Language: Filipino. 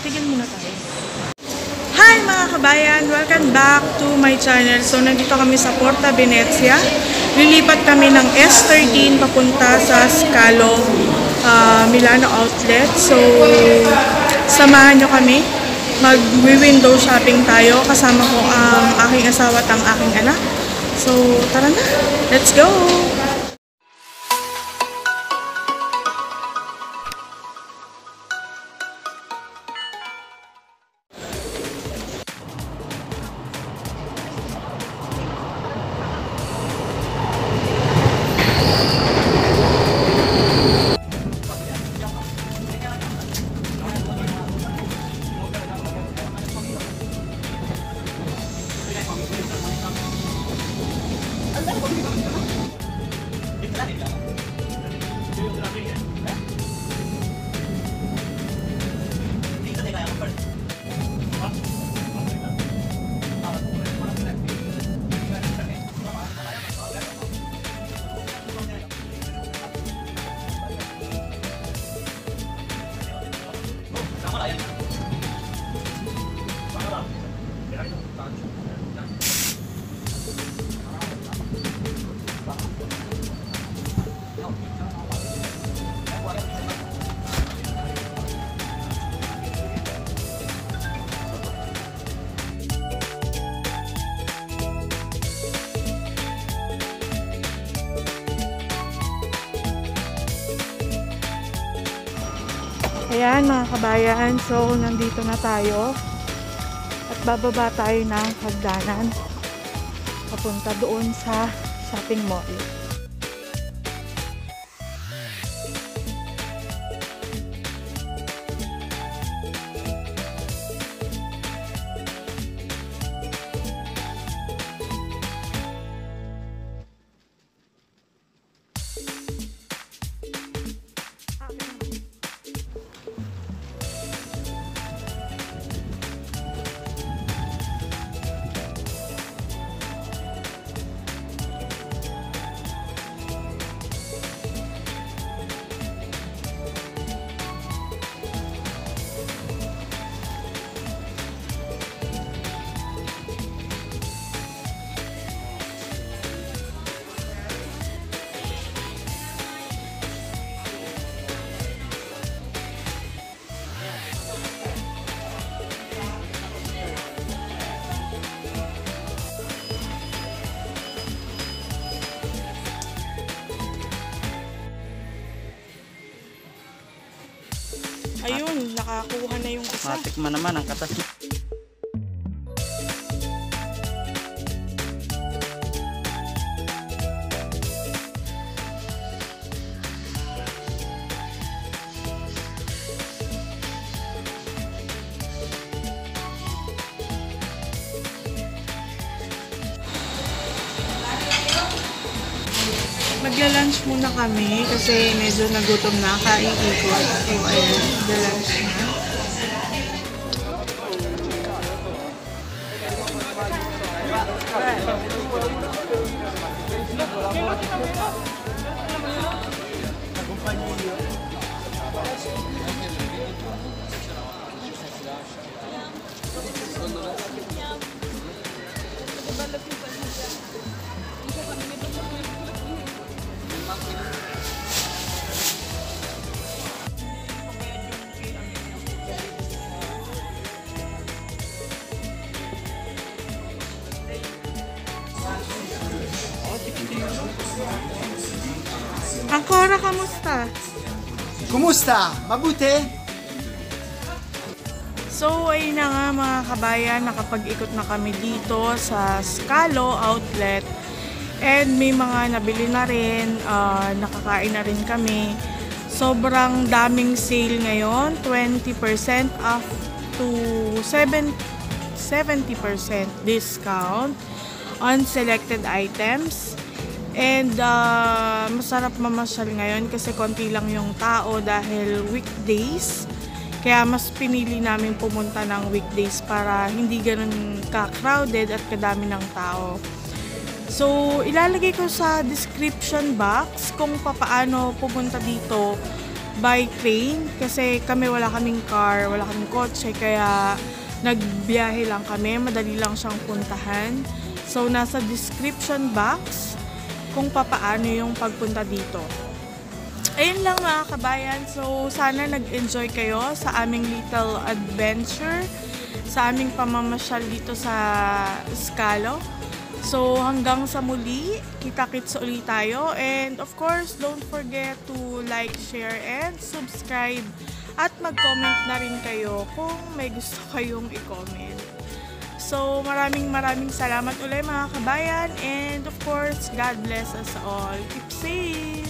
Tigil muna tayo. Hi mga kabayan! Welcome back to my channel. So, nandito kami sa Porta Venezia. Lilipat kami ng S13 papunta sa Scalo Milano Outlet. So, samahan nyo kami. Mag-window shopping tayo. Kasama ko ang aking asawa at ang aking anak. So, tara na! Let's go! Ayan mga kabayan, so nandito na tayo at bababa tayo ng hagdanan papunta doon sa shopping mall. Ayun, nakakuha na yung isa. Matikman naman ang katas. Magla-lunch muna kami kasi medyo nagutom na, kaiikot. So, ayan, magla-lunch na. Ancora, kamusta? Kumusta? Mabuti? So, ayun na nga mga kabayan, nakapag-ikot na kami dito sa Scalo Outlet. And may mga nabili na rin, nakakain na rin kami. Sobrang daming sale ngayon, 20% off to 70% discount on selected items. And masarap mamasyal ngayon kasi konti lang yung tao dahil weekdays. Kaya mas pinili namin pumunta ng weekdays para hindi ganun ka-crowded at kadami ng tao. So, ilalagay ko sa description box kung paano pumunta dito by train kasi kami wala kaming car, wala kaming kotse, kaya nagbiyahe lang kami. Madali lang siyang puntahan. So, nasa description box kung papaano yung pagpunta dito. Ayun lang mga kabayan. So, sana nag-enjoy kayo sa aming little adventure, sa aming pamamasyal dito sa Scalo. So, hanggang sa muli, kita-kits ulit tayo. And of course, don't forget to like, share, and subscribe. At mag-comment na rin kayo kung may gusto kayong i-comment. So, maraming salamat ulit mga kabayan. And of course, God bless us all. Keep safe!